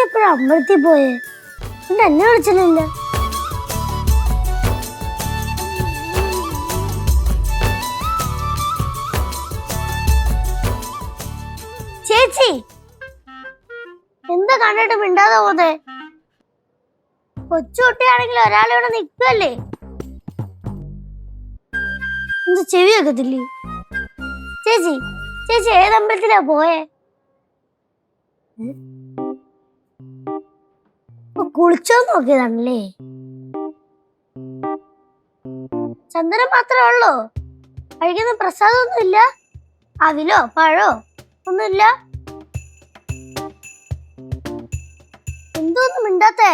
എപ്പോഴും അമ്പലത്തിൽ പോയേ? എന്നെ വിളിച്ചില്ല. ചേച്ചി എന്താ കണ്ടിട്ട് മിണ്ടാതെ പോന്നെ? കൊച്ചുകുട്ടിയാണെങ്കിൽ ഒരാളിവിടെ നിൽക്കല്ലേ, എന്താ ചെവി വെക്കത്തില്ലേ? ചേച്ചി ചേച്ചി ഏതമ്പലത്തിലാ പോയേ? കുളിച്ചോ നോക്കിയതാണല്ലേ? ചന്ദനം മാത്രമേ ഉള്ളൂ, കഴിക്കുന്ന പ്രസാദമൊന്നുമില്ല? അവിലോ പഴോ ഒന്നുമില്ല? എന്തോന്നും മിണ്ടാത്തേ?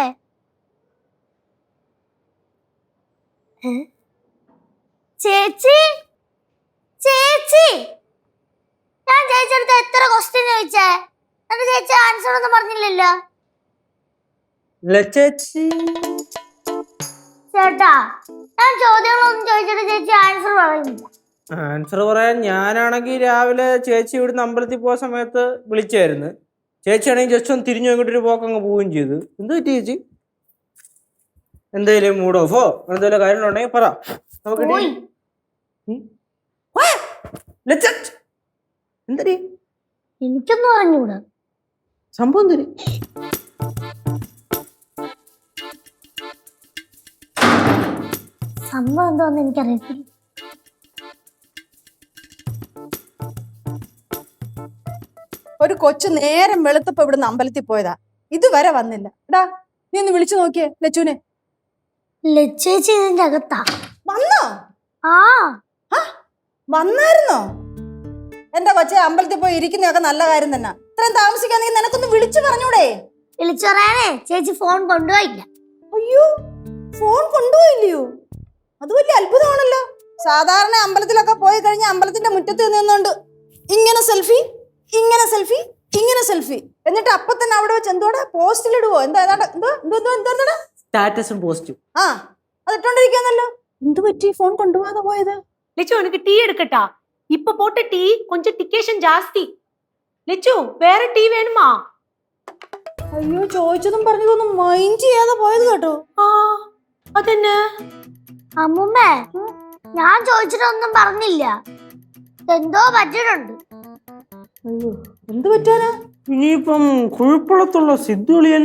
ചേച്ചി ചേച്ചി, ഞാൻ ചേച്ചിയുടെ എത്ര ക്വസ്റ്റ്യൻ ചോദിച്ചേ, എന്റെ ചേച്ചി ആൻസർ ഒന്നും പറഞ്ഞില്ലല്ലോ. ചേട്ടാ ഞാൻ ചോദ്യങ്ങളൊന്നും ചോദിച്ചിട്ട് ചേച്ചി ആൻസർ പറയുന്നില്ല. ആൻസർ പറയാൻ ഞാനാണെങ്കിൽ രാവിലെ ചേച്ചി ഇവിടുന്ന് അമ്പലത്തിൽ പോയ സമയത്ത് വിളിച്ചായിരുന്നു. ചേച്ചിയാണെങ്കിൽ ജസ്റ്റ് ഒന്ന് തിരിഞ്ഞു നോക്കിട്ടൊരു പോക്കങ്ങ് പോവുകയും ചെയ്തു. എന്ത് പറ്റി ചേച്ചി? എന്തെങ്കിലും മൂഡ് ഓഫോ എന്തെങ്കിലും കാര്യങ്ങളുണ്ടെങ്കിൽ പറ. എന്തടി എനിക്കൊന്നും അറിഞ്ഞൂടാ. സംഭവം തരി. സംഭവം എന്താന്ന് എനിക്കറിയത്തില്ല. ഒരു കൊച്ചു നേരം വെളുത്തപ്പോ ഇവിടുന്ന് അമ്പലത്തിൽ പോയതാ, ഇതുവരെ വന്നില്ല. എടാ നീ ഒന്ന് വിളിച്ചു നോക്കിയേ ലച്ചുവിനെ. ലച്ചേച്ചി ഇതിന്റെ അകത്താ. വന്നോ? ആ വന്നായിരുന്നോ? എന്റെ കൊച്ചെ, അമ്പലത്തിൽ പോയി ഇരിക്കുന്നതൊക്കെ നല്ല കാര്യം തന്നെ. ഇത്രയും താമസിക്കാന്നെങ്കിൽ നിനക്കൊന്ന് വിളിച്ചു പറഞ്ഞൂടെ? വിളിച്ചു പറയാനേ ചേച്ചി ഫോൺ കൊണ്ടുപോയില്ല. അയ്യോ, ഫോൺ കൊണ്ടുപോയില്ലയോ? അത് വലിയ അത്ഭുതമാണല്ലോ. സാധാരണ അമ്പലത്തിലൊക്കെ പോയി കഴിഞ്ഞാൽ അമ്പലത്തിന്റെ മുറ്റത്ത് നിന്നുകൊണ്ട് ഇങ്ങനെ സെൽഫി, ഇങ്ങനെ സെൽഫി, ഇങ്ങനെ സെൽഫി, എന്നിട്ട് അപ്പൊ തന്നെ അവിടെ വെച്ച് എന്തോടെ പോസ്റ്റിലിടുവോ? എന്താ സ്റ്റാറ്റസും പോസ്റ്റും. ആ, അതിട്ടോണ്ടിരിക്കാന്നല്ലോ. എന്ത് പറ്റി ഫോൺ കൊണ്ടുപോകാതെ പോയത്? லிச்சு உனக்கு டீ எடுக்கட்டா? இப்ப போட்ட டீ கொஞ்சம் டிகேஷன் ஜாஸ்தி. லிச்சு வேற டீ வேணுமா? അയ്യോ, ചോദിച്ചതും പറഞ്ഞതൊന്നും മൈൻഡ് ചെയ്യാതെ പോയത് കേട്ടോ. ആ അതെന്നെ അമ്മൂമ്മേ, ഞാൻ ചോദിച്ചിട്ടൊന്നും പറഞ്ഞില്ല. എന്തോ പറ്റിയിട്ടുണ്ട്. അയ്യോ, എന്ത് പറ്റാനാ? ഇനിയിപ്പം കുഴപ്പമുള്ള സിദ്ധുളിയൻ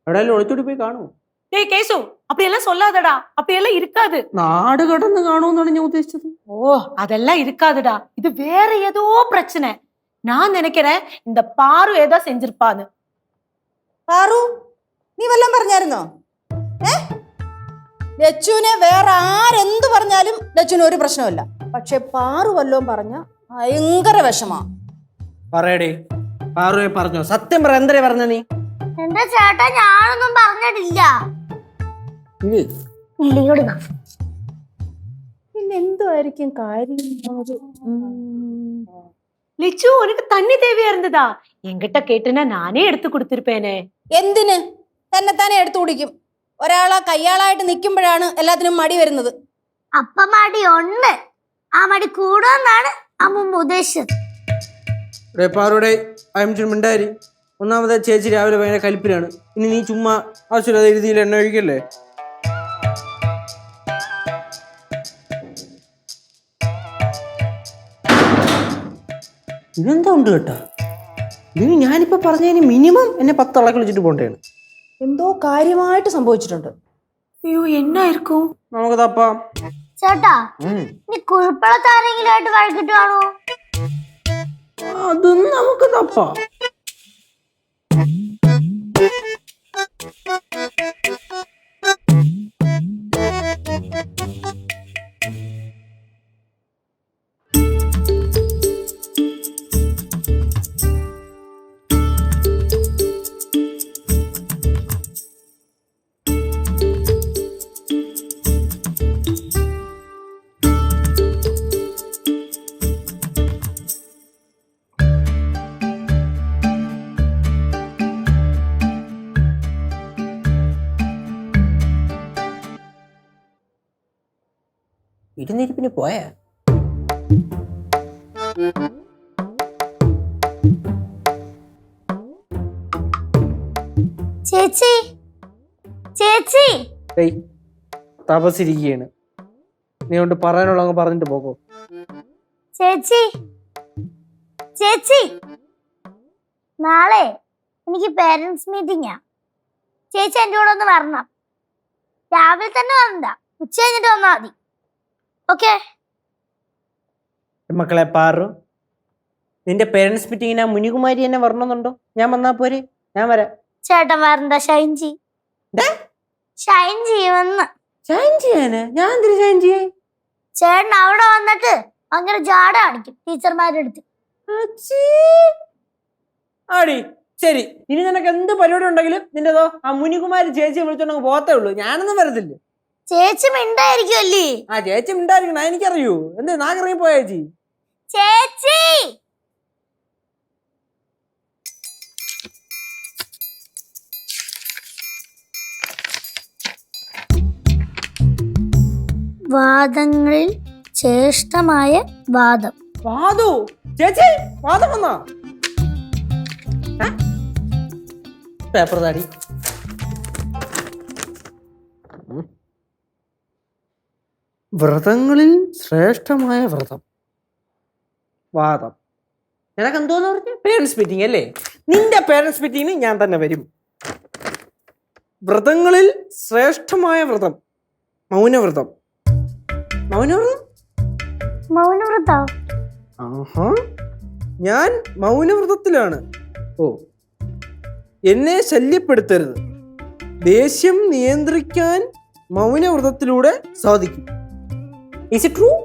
എവിടെയെങ്കിലും ഒളിച്ചോടി പോയി കാണുമോ? டேய் கேசு, அப்படியெல்லாம் சொல்லாதடா, அப்படியெல்லாம் இருக்காது. നാട് കടന്ന് കാണുമെന്നാണ് ഞാൻ ഉദ്ദേശിച്ചത്. ஓ அதெல்லாம் இருக்காதுடா, இது வேற ஏதோ பிரச்சனை. நான் நினைக்கிறேன் இந்த பாரு ஏதோ செஞ்சிருப்பான்னு. പാറു, നീ വല്ലതും പറഞ്ഞായിരുന്നോ? ലച്ചുവിനെ വേറെ ആരെന്ത് പറഞ്ഞാലും ലച്ചുവിന് ഒരു പ്രശ്നമില്ല. പക്ഷെ പാറു വല്ലതും പറഞ്ഞ ഭയങ്കര വിഷമാ. പറയടേ, പാറുവെ പറഞ്ഞോ? സത്യം പറ, എന്തേ പറഞ്ഞ നീ? എന്റെ ചേട്ടാ, ഞാനൊന്നും പറഞ്ഞിട്ടില്ല. പിന്നെ എന്തുമായിരിക്കും കാര്യം? லிச்சு உனக்கு தண்ணி தேவையா இருந்ததா? என்கிட்ட கேட்டுனா நானே எடுத்து கொடுத்திருப்பேனே. എന്തിന്? തന്നെത്താനെ എടുത്തു കുടിക്കും. ഒരാളെ കയ്യാളായിട്ട് നിൽക്കുമ്പോഴാണ് എല്ലാത്തിനും മടി വരുന്നത്. അപ്പ മടി ഉണ്ട്, ആ മടി കൂടുമെന്നാണ് അമ്മൂമ്മ ഉദ്ദേശിച്ചത്. പാറുടെ മിണ്ടായി. ഒന്നാമത് ചേച്ചി രാവിലെ ഭയങ്കര കലിപ്പിലാണ്. ഇനി നീ ചുമ്മാ ആവശ്യമില്ലാതെ എഴുതിയിൽ എണ്ണ ഒഴിക്കല്ലേ? ഇതെന്താ ഉണ്ട് കേട്ടാ? ഇതിന് ഞാനിപ്പോ പറഞ്ഞതിന് മിനിമം എന്നെ 10 അളക്ക് വിളിച്ചിട്ട് പോണ്ടേണ്. എന്തോ കാര്യമായിട്ട് സംഭവിച്ചിട്ടുണ്ട്. ஐயோ என்ன இருக்கும்? നമുക്ക് തപ്പാം. ചേട്ടാ, നീ കുഴപ്പമുള്ള ആരെങ്കിലും ആയിട്ട് വഴക്കിട്ട് കാണോ? അതും നമുക്ക് തപ്പാം. ഇരുന്നിരിപ്പിന് പോയാ? ചേച്ചി ചേച്ചി ഏയ് തപസിരിക്കുകയാണ്. നീ കൊണ്ട് പറയാനുള്ള അങ്ങ് പറഞ്ഞിട്ട് പോകോ. ചേച്ചി ചേച്ചി നാളെ എനിക്ക് പേരൻസ് മീറ്റിംഗാ. ചേച്ചി എൻ്റെ കൂടെ ഒന്ന് വരണം. രാവിലെ തന്നെ വരണ്ട, ഉച്ച കഴിഞ്ഞിട്ട് വന്നാൽ മതി. ഓക്കെ? മക്കളെ പാറു, നിന്റെ പേരൻസ് മീറ്റിങ്ങിന് ആ മുനികുമാരി എന്നെ വരണമെന്നുണ്ടോ? ഞാൻ വന്നാ പോരെ? ഞാൻ വരാം. ചേട്ടൻ വരണ്ട, ഷൈൻ ചെയ്. ഷൈൻ ചെയ്യുമെന്ന്. ഷൈൻ ചെയ്യാന്? ഞാൻ എന്തിനു ഷൈൻ ചെയ്യേ? ചേട്ടൻ അവിടെ വന്നിട്ട് അങ്ങനെ ജാട കാണിക്കും ടീച്ചർമാരുടെ അടുത്ത്. ആടി ശരി, ഇനി നിനക്ക് എന്ത് പരിപാടി ഉണ്ടെങ്കിലും നിന്റെതോ ആ മുനികുമാരി ചേച്ചിയെ വിളിച്ചോണ്ട് പോകത്തേ ഉള്ളൂ. ഞാനൊന്നും വരത്തില്ല. ചേച്ചി മിണ്ടായിരിക്കുമല്ലേ? ആ ചേച്ചി മിണ്ടായിരിക്കണം, എനിക്കറിയൂ. എന്ത് നാക്കിറങ്ങി പോയ ചേച്ചി? ചേച്ചി വാദങ്ങളിൽ ശ്രേഷ്ഠമായ വാദം. വാദു ചേച്ചി, വാദം വന്നാ പേപ്പർ താടി. വ്രതങ്ങളിൽ ശ്രേഷ്ഠമായ വ്രതം, വാദം. നിനക്ക് എന്തോന്ന് പറഞ്ഞു? പേരൻസ് മീറ്റിംഗ് അല്ലേ? നിന്റെ പേരൻസ് മീറ്റിംഗിന് ഞാൻ തന്നെ വരും. വ്രതങ്ങളിൽ ശ്രേഷ്ഠമായ വ്രതം മൗനവ്രതം. മൗനവ്രതം? മൗനവ്രതം? ആഹാ, ഞാൻ മൗനവ്രതത്തിലാണ്. ഓ, എന്നെ ശല്യപ്പെടുത്തരുത്. ദേഷ്യം നിയന്ത്രിക്കാൻ മൗനവ്രതത്തിലൂടെ സാധിക്കും. Is it true?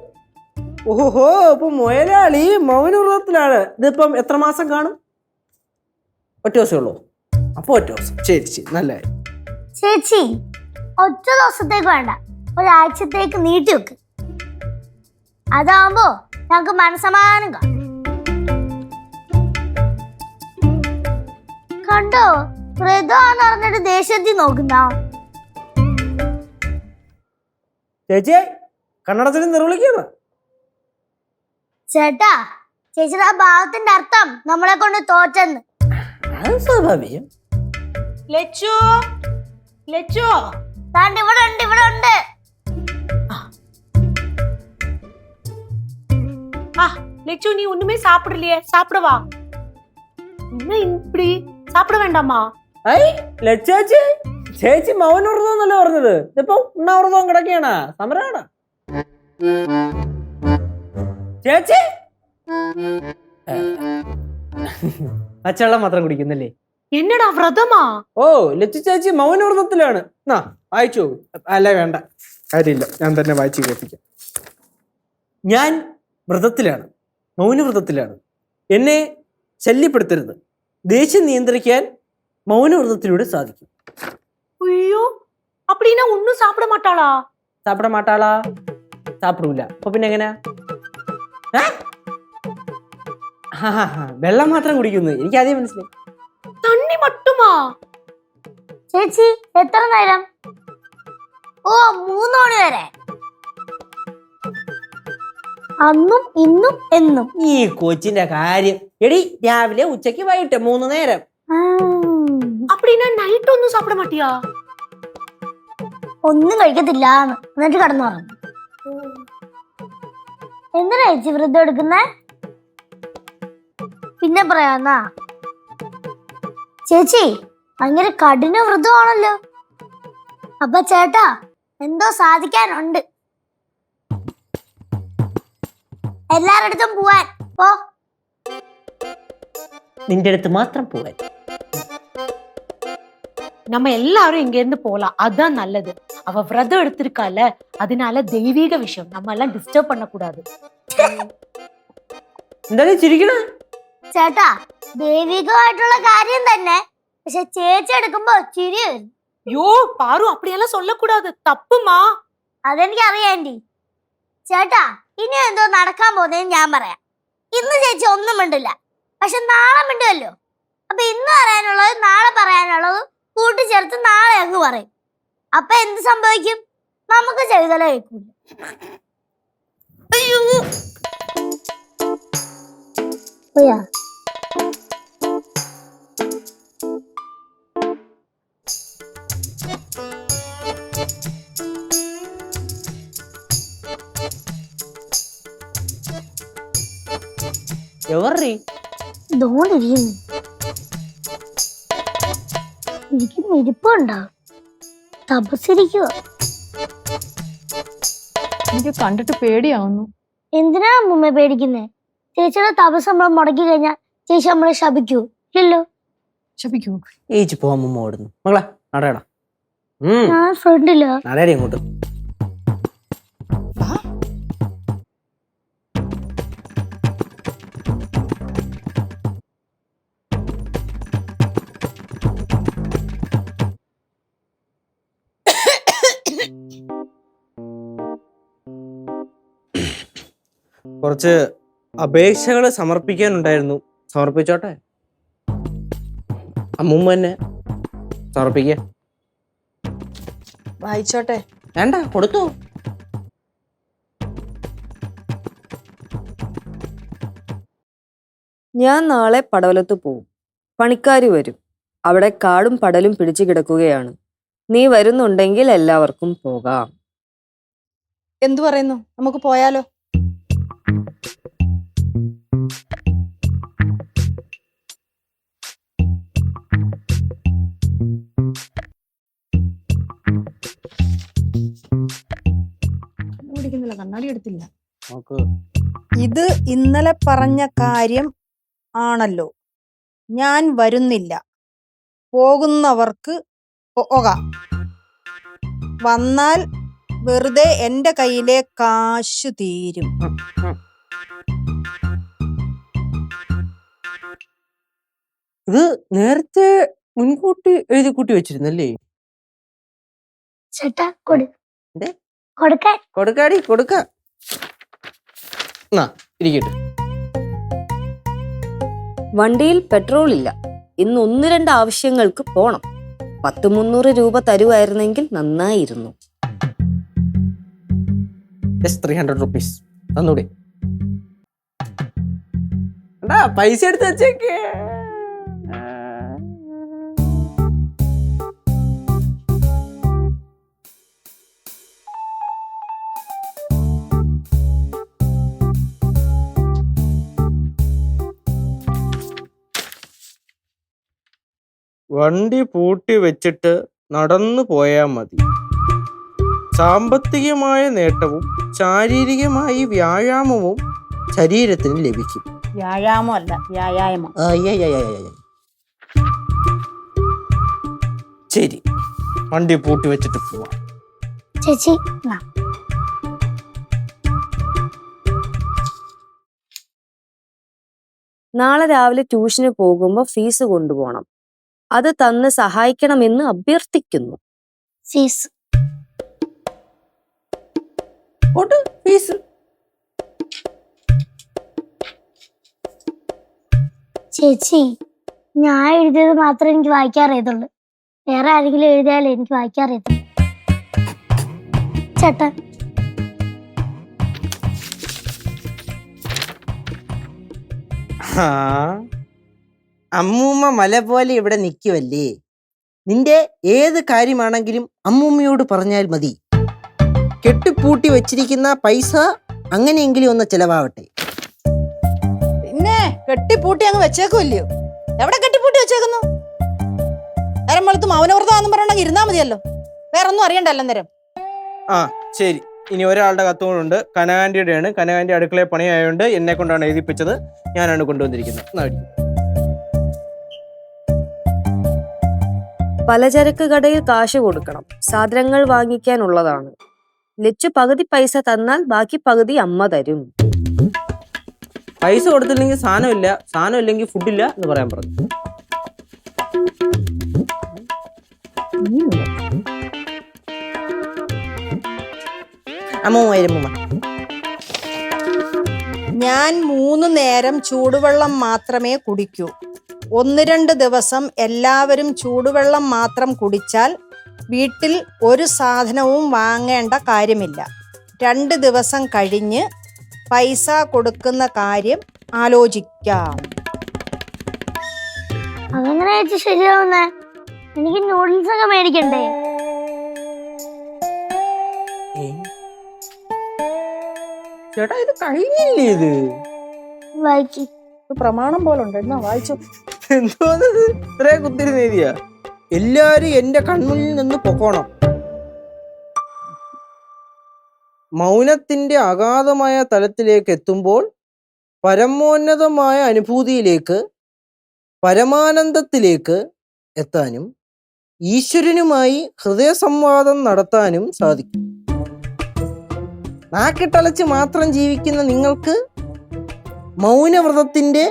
ഓഹോ, അപ്പൊ മുയലാളി മൗനവ്രതത്തിലാണ്. ഇതിപ്പം എത്ര മാസം കാണും? ഒറ്റ ദിവസമേ ഉള്ളൂ. അപ്പൊ ഒറ്റ ദിവസം. ശരി ശരി, നല്ല കാര്യം. ചേച്ചി ഒറ്റ ദിവസത്തേക്ക് വേണ്ട, ഒരാഴ്ചത്തേക്ക് നീട്ടി വെക്ക്. അതാവുമ്പോ ഞങ്ങക്ക് മനസ്സമാധാനം കാണും. കണ്ടോ, വ്രതമാന്ന് പറഞ്ഞിട്ട് ദേഷ്യത്തിൽ നോക്കുന്ന ചേച്ചിയെ കന്നഡത്തിൽ നിർവിളിക്കുന്ന ചേട്ടാ. ചേച്ചിയുടെ ആ ഭാവത്തിന്റെ അർത്ഥം നമ്മളെ കൊണ്ട് തോറ്റെന്ന്. സ്വാഭാവികം. லெச்சு லெச்சு താണ്ട് ഇവിടെ ഉണ്ട്, ഇവിടെ ഉണ്ട്. லெச்சு நீ ஒண்ணுமே சாப்பிடலையே, சாப்பிடவா? என்ன இப்படி சாப்பிட வேண்டாமா? ഐ ലച്ചാച്ചി, ചേച്ചി മൗനവ്രതം എന്നല്ലേ പറഞ്ഞത്? ഇതിപ്പോ ഉണ്ണാവ്രതം കിടക്കുകയാണ്, സമരാണ്. ചേച്ചി പച്ചവെള്ളം മാത്രം കുടിക്കുന്നല്ലേ? என்னடா വ്രതമാ? ഓ, ലച്ചു ചേച്ചി മൗനവ്രതത്തിലാണ്. വായിച്ചു. അല്ല വേണ്ട, കാര്യമില്ല, ഞാൻ തന്നെ വായിച്ചു കേൾപ്പിക്കാം. ഞാൻ വ്രതത്തിലാണ്, മൗനവ്രതത്തിലാണ്. എന്നെ ശല്യപ്പെടുത്തരുത്. ദേഷ്യം നിയന്ത്രിക്കാൻ മൗനവ്രതത്തിലൂടെ സാധിക്കും. ஐயோ, அப்படின்னா ஒன்னும் சாப்பிட மாட்டாளா? സാപ്പിട മാട്ടാളാ? സാപ്പിടൂല. അപ്പൊ പിന്നെ എങ്ങനെയാ? വെള്ളം മാത്രം കുടിക്കുന്നു. എനിക്ക് ആദ്യം മനസ്സിലായി. தண்ணி மட்டுமா? ചേച്ചി എത്ര നേരം? ഓ, 3 മണി വരെ. അന്നും ഇന്നും എന്നും. ഈ കൊച്ചിന്റെ കാര്യം. എടി, രാവിലെ ഉച്ചക്ക് വൈകിട്ട് 3 നേരം. அப்படின்னா நைட் ஒன்னும் சாப்பிட மாட்டியா? ഒന്നും കഴിക്കത്തില്ല എന്നിട്ട് കടന്നു പറഞ്ഞു. എന്തിനാ ചേച്ചി വ്രതം എടുക്കുന്നേ? പിന്നെ പറയാന്നാ. ചേച്ചി ഭയങ്കര കഠിന വ്രതമാണല്ലോ. അപ്പൊ ചേട്ടാ എന്തോ സാധിക്കാനുണ്ട്. എല്ലാരടുത്തും പോവാൻ പോ. നിന്റെ അടുത്ത് മാത്രം പോവാൻ. நம்ம எல்லாரும் இங்க இருந்து போலாம், அதான் நல்லது. அவ விரதம் எடுத்திருக்கால, அதனால தெய்வீக விஷயம் நம்ம எல்லாம் டிஸ்டர்ப் பண்ண கூடாது. എന്തായാലും ചിരിക്കണ? ചേട്ടാ ദൈവികമായിട്ടുള്ള കാര്യം തന്നെ, പക്ഷെ ചേച്ചി എടുക്കുമ്പോ ചിരി വരും. ஐயோ பாரு, அப்படியெல்லாம் சொல்லக்கூடாது, தப்புமா. അതെനിക്കറിയാൻറ്റി. ചേട്ടാ ഇനി എന്തോ നടക്കാൻ പോകുന്നതെന്ന് ഞാൻ പറയാം. ഇന്ന് ചേച്ചി ഒന്നും മിണ്ടില്ല, പക്ഷെ നാളെ മിണ്ടുമല്ലോ. അപ്പൊ ഇന്ന് പറയാനുള്ളത് നാളെ പറയാനുള്ളത് കൂട്ടിച്ചേർത്ത് നാളെ അങ്ങ് പറയും. അപ്പൊ എന്ത് സംഭവിക്കും? നമുക്ക് ചെയ്തല കേൾക്കൂല. അയ്യോ, എവറി ഇതോണ്ടിരിക്കുന്നു എനിക്ക് ഇരിപ്പുണ്ടോ തപസ്സിരിക്കുക. എനിക്ക് കണ്ടിട്ട് പേടിയാവുന്നു. എന്തിനാ അമ്മൂമ്മ പേടിക്കുന്നേ? ചേച്ചിയുടെ തപസ് നമ്മൾ മുടക്കി കഴിഞ്ഞാൽ ചേച്ചി നമ്മളെ ശപിക്കൂ? ഇല്ലല്ലോ. ശപിക്കൂ. ഏച്ചി പോവാൻ മുമ്പ് ഓടുന്നു. മകളെ നടയടാ. ഞാൻ ഫ്രണ്ടില്ല. നടയടി അങ്ങോട്ട്. കുറച്ച് അപേക്ഷകൾ സമർപ്പിക്കാനുണ്ടായിരുന്നു. സമർപ്പിച്ചോട്ടെ? അമ്മൂമ്മ തന്നെ സമർപ്പിക്ക. വായിച്ചോട്ടെ. വേണ്ട, കൊടുത്തു. ഞാൻ നാളെ പടവലത്ത് പോവും. പണിക്കാര് വരും. അവിടെ കാടും പടലും പിടിച്ചു കിടക്കുകയാണ്. നീ വരുന്നുണ്ടെങ്കിൽ എല്ലാവർക്കും പോകാം. എന്തു പറയുന്നു? നമുക്ക് പോയാലോ? കണ്ണാടി എടുത്തില്ല. ഇത് ഇന്നലെ പറഞ്ഞ കാര്യം ആണല്ലോ. ഞാൻ വരുന്നില്ല. പോകുന്നവർക്ക് പോകാം. വന്നാൽ വെറുതെ എന്റെ കയ്യിലെ കാശു തീരും. ഇത് നേരത്തെ മുൻകൂട്ടി എഴുതി കൂട്ടി വെച്ചിരുന്നല്ലേ? ചേട്ടാ കൊടു. എന്തേ? കൊടുക്കാൻ. കൊടുക്കാടി, കൊടുക്ക. ഇരിക്കട്ടെ. വണ്ടിയിൽ പെട്രോൾ ഇല്ല. ഇന്ന് 1-2 ആവശ്യങ്ങൾക്ക് പോണം. 100-300 രൂപ തരുമായിരുന്നെങ്കിൽ നന്നായിരുന്നു. 300 rupees തന്നൂടെ? പൈസ എടുത്ത് വെച്ചേക്ക്. വണ്ടി പൂട്ടി വെച്ചിട്ട് നടന്നു പോയാൽ മതി. സാമ്പത്തികമായ നേട്ടവും ശാരീരികമായി വ്യായാമവും ശരീരത്തിന് ലഭിക്കും. വ്യായാമം അല്ല, വ്യായാമം. ശരി, വണ്ടി പൂട്ടി വെച്ചിട്ട് പോവാം. ചേച്ചി നാളെ രാവിലെ ട്യൂഷന് പോകുമ്പോൾ ഫീസ് കൊണ്ടുപോകണം. അത് തന്ന് സഹായിക്കണമെന്ന് അഭ്യർത്ഥിക്കുന്നു. ഫീസ് ഫീസ് ചേച്ചി, ഞാൻ എഴുതിയത് മാത്രമേ എനിക്ക് വായിക്കാൻ അറിയത്തുള്ളൂ. വേറെ ആരെങ്കിലും എഴുതിയാലേ എനിക്ക് വായിക്കാൻ അറിയത്തുള്ളൂ. ചേട്ടാ അമ്മൂമ്മ മല പോലെ ഇവിടെ നിൽക്കുവല്ലേ. നിന്റെ ഏത് കാര്യമാണെങ്കിലും അമ്മൂമ്മയോട് പറഞ്ഞാൽ മതി. കെട്ടിപ്പൂട്ടി വെച്ചിരിക്കുന്ന പൈസ അങ്ങനെയെങ്കിലും ഒന്ന് ചെലവാവട്ടെ. പിന്നെ കെട്ടിപ്പൂട്ടി അങ്ങ് വെച്ചേക്കുമല്ലയോ? എവിടെ കെട്ടിപ്പൂട്ടി വെച്ചേക്കുന്നു? നേരം വെളുത്ത് മൗനവ്രതമാണെന്ന് പറഞ്ഞെങ്കിൽ ഇരുന്നാ മതിയല്ലോ. വേറെ ഒന്നും അറിയണ്ടല്ലോ നേരം. ശരി, ഇനി ഒരാളുടെ കത്തുകൊണ്ടുണ്ട്. കനകാന്റിയുടെയാണ്. കനകാന്റി അടുക്കളയെ പണിയായതുകൊണ്ട് എന്നെ കൊണ്ടാണ് എഴുതിപ്പിച്ചത്. ഞാനാണ് കൊണ്ടുവന്നിരിക്കുന്നത്. പലചരക്ക് കടയിൽ കാശ് കൊടുക്കണം. സാധനങ്ങൾ വാങ്ങിക്കാനുള്ളതാണ്. ലച്ചു പകുതി പൈസ തന്നാൽ ബാക്കി പകുതി അമ്മ തരും. പൈസ കൊടുത്തില്ലെങ്കിൽ സാധനമില്ല, സാധനം ഇല്ലെങ്കിൽ ഫുഡില്ല എന്ന് പറയാൻ പറഞ്ഞു. ഞാൻ 3 നേരം ചൂടുവെള്ളം മാത്രമേ കുടിക്കൂ. 1-2 ദിവസം എല്ലാവരും ചൂടുവെള്ളം മാത്രം കുടിച്ചാൽ വീട്ടിൽ ഒരു സാധനവും വാങ്ങേണ്ട കാര്യമില്ല. 2 ദിവസം കഴിഞ്ഞ് പൈസ കൊടുക്കുന്ന കാര്യം ആലോചിക്കാം. അതെങ്ങനെ ചേച്ചി ശരിയാവുന്നേ? എനിക്ക് നൂഡിൽസ് ഒക്കെ മേടിക്കണ്ടേ? ചേട്ടാ, ഇത് കഴിഞ്ഞില്ലേ? ഇത് വായിക്കി പ്രമാണം പോലെ ഉണ്ട്. എന്നാ വായിച്ചു. എന്തോന്നത് ഇത്രേ കുത്തിരി എഴുതിയ? എല്ലാരും എന്റെ കൺമുന്നിൽ നിന്ന് പൊക്കോണം. മൗനത്തിന്റെ അഗാധമായ തലത്തിലേക്ക് എത്തുമ്പോൾ പരമോന്നതമായ അനുഭൂതിയിലേക്ക്, പരമാനന്ദത്തിലേക്ക് എത്താനും ഈശ്വരനുമായി ഹൃദയസംവാദം നടത്താനും സാധിക്കും. നാക്കിട്ടലച്ച് മാത്രം ജീവിക്കുന്ന നിങ്ങൾക്ക് മൗനവ്രതത്തിന്റെ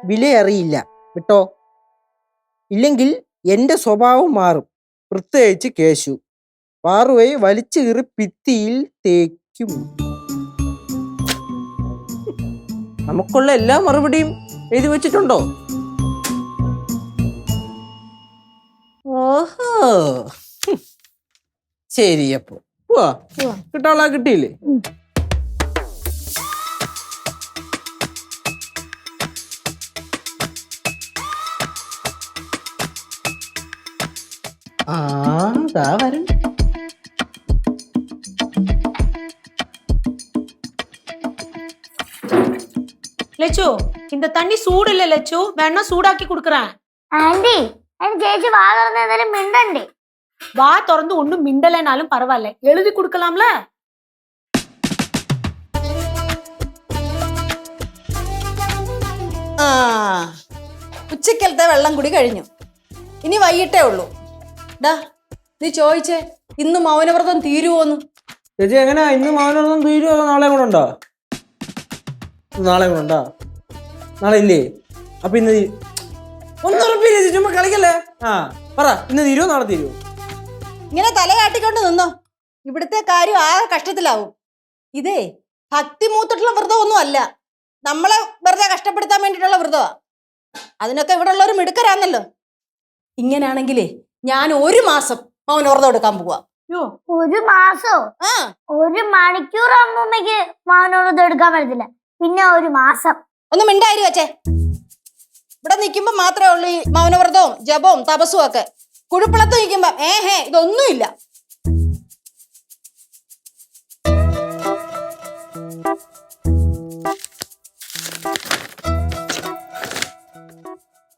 വില അറിയില്ല കേട്ടോ. ഇല്ലെങ്കിൽ എന്റെ സ്വഭാവം മാറും. പ്രത്യേകിച്ച് കേശു പാറുവെ വലിച്ചു കീറി ഭിത്തിയിൽ തേക്കും. നമുക്കുള്ള എല്ലാ മറുപടിയും എഴുതി വെച്ചിട്ടുണ്ടോ? ഓഹോ, ശരി. അപ്പൊ പോവാ. കിട്ടാളാ കിട്ടിയില്ലേ? ദാ വരും. லெச்சு இந்த தண்ணி சூடு இல்ல லெச்சு, வேணா சூடாக்கி குடுக்கறேன். ആന്റി അതിന് ചേച്ചി വാ തുറന്ന് എന്തായാലും മിണ്ടണ്ടേ? வா திறந்து ஒண்ணும் மிண்டலைனாலும் பரவாயில்ல, எழுதி குடுக்கலாம்ல. ആ, ഉച്ചക്കലത്തെ വെള്ളം കുടി കഴിഞ്ഞു. ഇനി വൈകിട്ടേ ഉള്ളൂ. ഡാ, നീ ചോദിച്ചേ ഇന്ന് മൗനവ്രതം തീരുവോന്ന്? ചേച്ചി എങ്ങനെയാ ഇന്ന് മൗനവ്രതം തീരുവോ? നാളെ കൂടെ ഉണ്ടോ? നാളെ കൂടെ ഉണ്ടോ? നാളെ ഇല്ലേ? അപ്പൊ ഇന്ന് ഒന്നുറപ്പില്ല, ചുമ്മാ കളിക്കല്ലേ. പറ, ഇന്ന് തീരുവോ നാളെ തീരുവോ? ഇങ്ങനെ തലയാട്ടിക്കൊണ്ട് നിന്നോ, ഇവിടുത്തെ കാര്യം ആകെ കഷ്ടത്തിലാവും. ഇതേ ഭക്തി മൂത്തിട്ടുള്ള വ്രതമൊന്നും അല്ല, നമ്മളെ വെറുതെ കഷ്ടപ്പെടുത്താൻ വേണ്ടിയിട്ടുള്ള വ്രതമാ. അതിനൊക്കെ ഇവിടെ ഉള്ളവർ മിടുക്കരാന്നല്ലോ. ഇങ്ങനെയാണെങ്കിലേ ഞാൻ 1 മാസം മൗനവ്രതം എടുക്കാൻ പോവാ. ഒരു മാസോ? ആ, 1 മണിക്കൂർ അമ്മൂമ്മക്ക് മൗനവ്രതം എടുക്കാൻ പറ്റത്തില്ല, പിന്നെ 1 മാസം. ഒന്ന് മിണ്ടായി വെച്ചേ. ഇവിടെ നിൽക്കുമ്പോ മാത്രമേ ഉള്ളൂ ഈ മൗനവ്രതവും ജപവും തപസ്സും ഒക്കെ. കുഴിപ്പുളത്ത് നിൽക്കുമ്പോ ഇതൊന്നുമില്ല.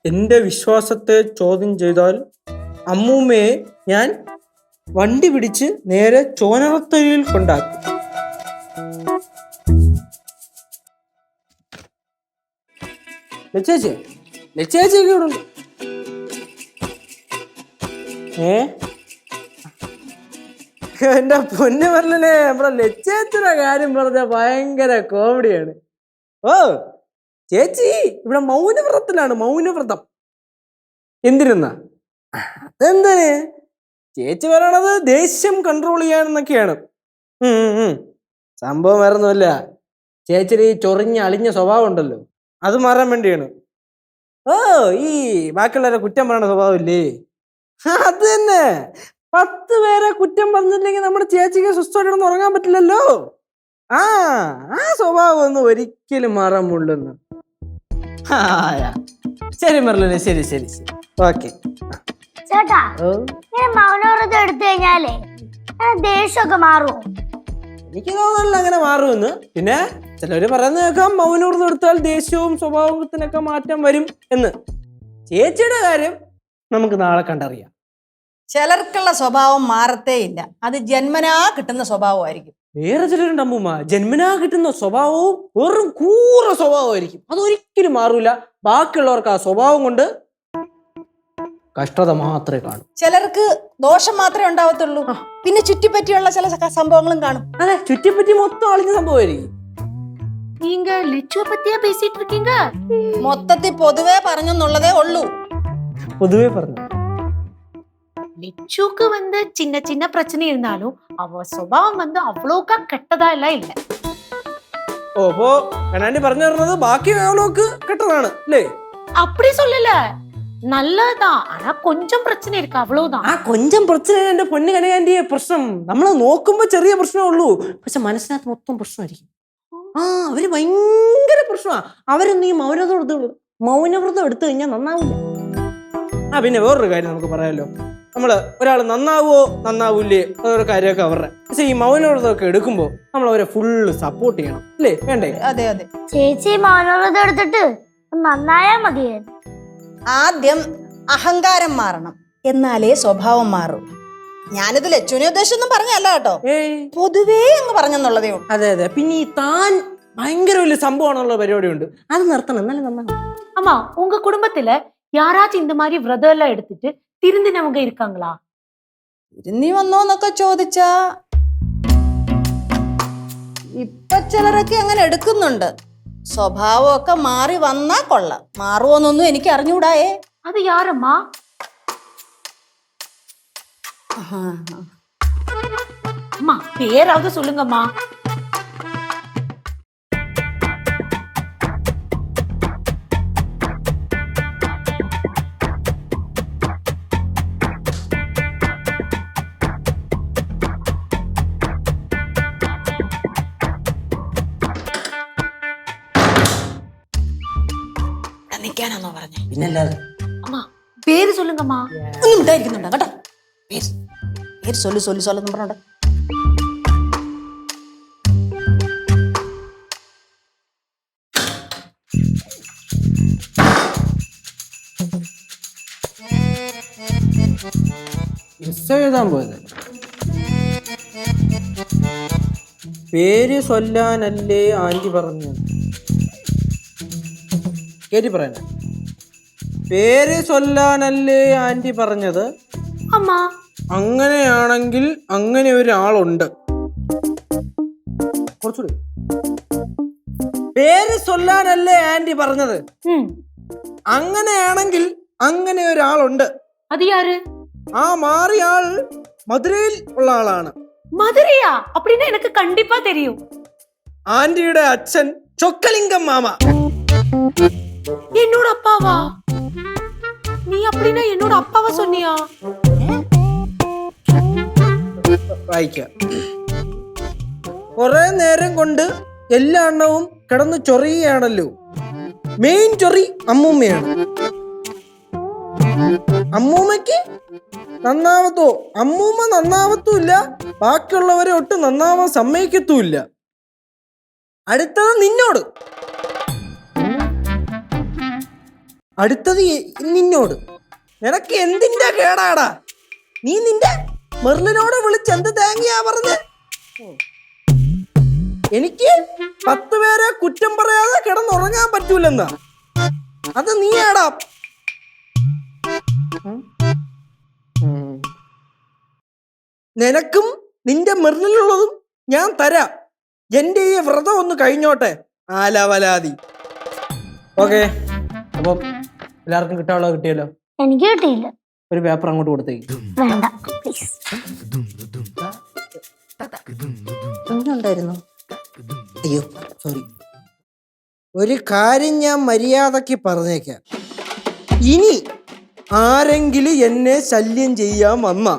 എന്റെ വിശ്വാസത്തെ ചോദ്യം ചെയ്താൽ അമ്മൂമ്മയെ ഞാൻ വണ്ടി പിടിച്ച് നേരെ ചോനറത്തൊരിയിൽ കൊണ്ടാക്കി. ലച്ചേച്ചി, ലച്ചേച്ചിയൊക്കെ ഇവിടെ ഉണ്ട്. എന്റെ പൊന്നു പറഞ്ഞേ, നമ്മുടെ ലച്ചേച്ചിയുടെ കാര്യം പറഞ്ഞ ഭയങ്കര കോമഡിയാണ്. ഓ ചേച്ചി ഇവിടെ മൗനവ്രതത്തിലാണ്. മൗനവ്രതം എന്തിനെന്നാ? അതെന്തിന്? ചേച്ചി പറയണത് ദേഷ്യം കൺട്രോൾ ചെയ്യാനെന്നൊക്കെയാണ്. സംഭവം വേറൊന്നുമല്ല, ചേച്ചിയുടെ ഈ ചൊറിഞ്ഞ അളിഞ്ഞ സ്വഭാവം ഉണ്ടല്ലോ, അത് മാറാൻ വേണ്ടിയാണ്. ഓ ഈ ബാക്കിയുള്ളവരെ കുറ്റം പറയണ സ്വഭാവം ഇല്ലേ, അത് തന്നെ. 10 പേരെ കുറ്റം പറഞ്ഞില്ലെങ്കിൽ നമ്മുടെ ചേച്ചിക്ക് സ്വസ്ഥമായിട്ടൊന്നും ഉറങ്ങാൻ പറ്റില്ലല്ലോ. ആ സ്വഭാവം ഒന്നും ഒരിക്കലും മാറാൻ മുള്ളെന്ന്. ശരി മെർലിനെ, ശരി ശരി ശരി, ഓക്കെ. ചേട്ടാ, ഇങ്ങനെ മൗനവ്രതം എടുത്തു കഴിഞ്ഞാലേ ദേഷ്യമൊക്കെ മാറുമോ? എനിക്ക് തോന്നുന്നില്ല അങ്ങനെ മാറുമെന്ന്. പിന്നെ ചിലവര് പറയുന്നത് കേൾക്കാം മൗനവ്രതം എടുത്താൽ ദേഷ്യവും സ്വഭാവത്തിനൊക്കെ മാറ്റം വരും എന്ന്. ചേച്ചിയുടെ കാര്യം നമുക്ക് നാളെ കണ്ടറിയാം. ചിലർക്കുള്ള സ്വഭാവം മാറത്തേ ഇല്ല, അത് ജന്മനാ കിട്ടുന്ന സ്വഭാവമായിരിക്കും. വേറെ ചിലരുണ്ട് അമ്മൂമ്മ, ജന്മനാ കിട്ടുന്ന സ്വഭാവവും വെറും കൂറ സ്വഭാവമായിരിക്കും, അതൊരിക്കലും മാറൂല. ബാക്കിയുള്ളവർക്ക് ആ സ്വഭാവം കൊണ്ട് കഷ്ടത മാത്രമേ കാണൂ. ചിലർക്ക് ദോഷം മാത്രമേ ഉണ്ടാവത്തുള്ളൂ, പിന്നെ ചുറ്റിപ്പറ്റിയുള്ള ചില സംഭവങ്ങളും കാണും. അതെ, ചുറ്റിപ്പറ്റി മൊത്തം അളിഞ്ഞ സംഭവമായിരിക്കും. நீங்க லெச்சுவ பத்தியா பேசிட்டு இருக்கீங்க? മൊത്തത്തിൽ പൊതുവേ പറഞ്ഞെന്നുള്ളതേ ഉള്ളൂ. പൊതുവേ പറഞ്ഞു லெச்சுக்கு சின்ன சின்ன பிரச்சனை இருந்தாலும் அவ சுபாவம் அவ்வளோக்கா கெட்டதா எல்லாம் இல்ல. ഓ, അപ്പോ കണ്ണാണ്ടി പറഞ്ഞു തരുന്നത് ബാക്കി വേളോക്ക് കെട്ടതാണ് അല്ലേ? அப்படி சொல்லல, நல்லதான். ஆனா கொஞ்சம் பிரச்சனை இருக்கு, அவ்வளவுதான். ആ കൊഞ്ചം പ്രശ്നം എന്റെ പൊന്നു കനകാന്റിയെ പ്രശ്നം. നമ്മൾ നോക്കുമ്പോ ചെറിയ പ്രശ്നമേ ഉള്ളൂ, പക്ഷെ മനസ്സിനകത്ത് മൊത്തം പ്രശ്നമായിരിക്കും. അവര് ഭയങ്കര പ്രശ്നമാ. അവരൊന്നും ഈ മൗനവ്രതം എടുത്തു കഴിഞ്ഞാൽ നന്നാവില്ല. പിന്നെ വേറൊരു കാര്യം നമുക്ക് പറയാമല്ലോ, നമ്മള് ഒരാൾ നന്നാവോ നന്നാവൂലേ അതൊരു കാര്യമൊക്കെ അവരുടെ. പക്ഷെ ഈ മൗനവ്രതമൊക്കെ എടുക്കുമ്പോ നമ്മൾ അവരെ ഫുള്ള് സപ്പോർട്ട് ചെയ്യണം അല്ലേ? വേണ്ടേ? അതെ അതെ. ചേച്ചി മൗനവ്രതം എടുത്തിട്ട് നന്നായാ മതിയായിരുന്നു. ആദ്യം അഹങ്കാരം മാറണം, എന്നാലേ സ്വഭാവം മാറൂ. ഞാനിത് ലച്ചുവിനെ ഉദ്ദേശിച്ചൊന്നും പറഞ്ഞല്ല കേട്ടോ, ഏയ് പൊതുവേ അങ്ങ് പറഞ്ഞെന്നുള്ളതേ ഉള്ളൂ. അതെ അതെ. പിന്നെ ഈ താൻ ഭയങ്കര വലിയ സംഭവമാണുള്ള പരിപാടി ഉണ്ട്, അത് നിർത്തണം, എന്നാലും നന്നാ. ஆமா, உங்க குடும்பத்துல யாராச்சும் இந்த மாதிரி விரதம் எல்லாம் எடுத்துட்டு திருந்தினவங்க இருக்காங்களா? ഇരുന്നി വന്നോന്നൊക്കെ ചോദിച്ചാ ഇപ്പൊ ചിലരൊക്കെ അങ്ങനെ എടുക്കുന്നുണ്ട്. സ്വഭാവമൊക്കെ മാറി വന്നാ കൊള്ളാം. മാറുമോന്നൊന്നും എനിക്ക് അറിഞ്ഞൂടായേ. அது யாரம்மா? அம்மா பேராவது சொல்லுங்கம்மா. നിക്കാനാണോ പറഞ്ഞേ? പിന്നല്ലാതെ. அம்மா பேரு சொல்லுங்கம்மா. ഒന്നും ഉണ്ടായിരിക്കുന്നുണ്ടോ കേട്ടോ? പേര് പേര് സൊല്ലു സൊല്ലു സൊല്ലെന്നും പറഞ്ഞോണ്ട്. എഴുതാൻ പോയത് പേര് ചൊല്ലാനല്ലേ ആന്റി പറഞ്ഞു. കേട്ടി പറയണ പേര് ചൊല്ലാനല്ലേ ആന്റി പറഞ്ഞത്. அம்மா അങ്ങനെയാണെങ്കിൽ അങ്ങനെ ഒരാളുണ്ട്. കുറച്ചുകൂടി. പേര് ചൊല്ലാനല്ലേ ആന്റി പറഞ്ഞത്. അങ്ങനെയാണെങ്കിൽ അങ്ങനെ ഒരാളുണ്ട്. அது யாரு? ആ മാറിയ ആൾ മധുരയിൽ ഉള്ള ആളാണ്. மதுரையா? அப்படின்னா எனக்கு கண்டிப்பா தெரியும். ആന്റിയുടെ അച്ഛൻ ചൊക്കലിംഗം മാമ. என்னோட அப்பாவா? நீ அப்படின்னா என்னோட அப்பாவை சொன்னியா? വായിക്കാം. കുറെ നേരം കൊണ്ട് എല്ലാ എണ്ണവും കിടന്ന് ചൊറിയുകയാണല്ലോ. മെയിൻ ചൊറി അമ്മൂമ്മയാണ്. അമ്മൂമ്മക്ക് നന്നാവത്തോ? അമ്മൂമ്മ നന്നാവത്തുമില്ല, ബാക്കിയുള്ളവരെ ഒട്ടും നന്നാവാൻ സമ്മതിക്കത്തുമില്ല. അടുത്തത് നിന്നോട്, അടുത്തത് നിന്നോട്. നിനക്ക് എന്തിന്റെ കേടാടാ? നീ നിന്റെ മെർലിനോട് വിളിച്ച് എന്ത് തേങ്ങയാ പറഞ്ഞ്? എനിക്ക് 10 പേരെ കുറ്റം പറയാതെ കിടന്നുറങ്ങാൻ പറ്റൂലെന്നാ. അത് നീയാടാ. നിനക്കും നിന്റെ മെർലിനുള്ളതും ഞാൻ തരാം. എന്റെ ഈ വ്രതം ഒന്ന് കഴിഞ്ഞോട്ടെ. ആലവലാതി. ഓക്കെ, അപ്പം എല്ലാവർക്കും കിട്ടാനുള്ളത് കിട്ടിയല്ലോ. എനിക്ക് കിട്ടിയില്ല. ഒരു പേപ്പർ അങ്ങോട്ട് കൊടുത്തേക്ക്. വേണ്ട പ്ലീസ്. ഉണ്ടായിരുന്നു. അയ്യോ സോറി. ഒരു കാര്യം ഞാൻ മര്യാദക്ക് പറഞ്ഞേക്കാം. ഇനി ആരെങ്കിലും എന്നെ ശല്യം ചെയ്യാൻ വന്ന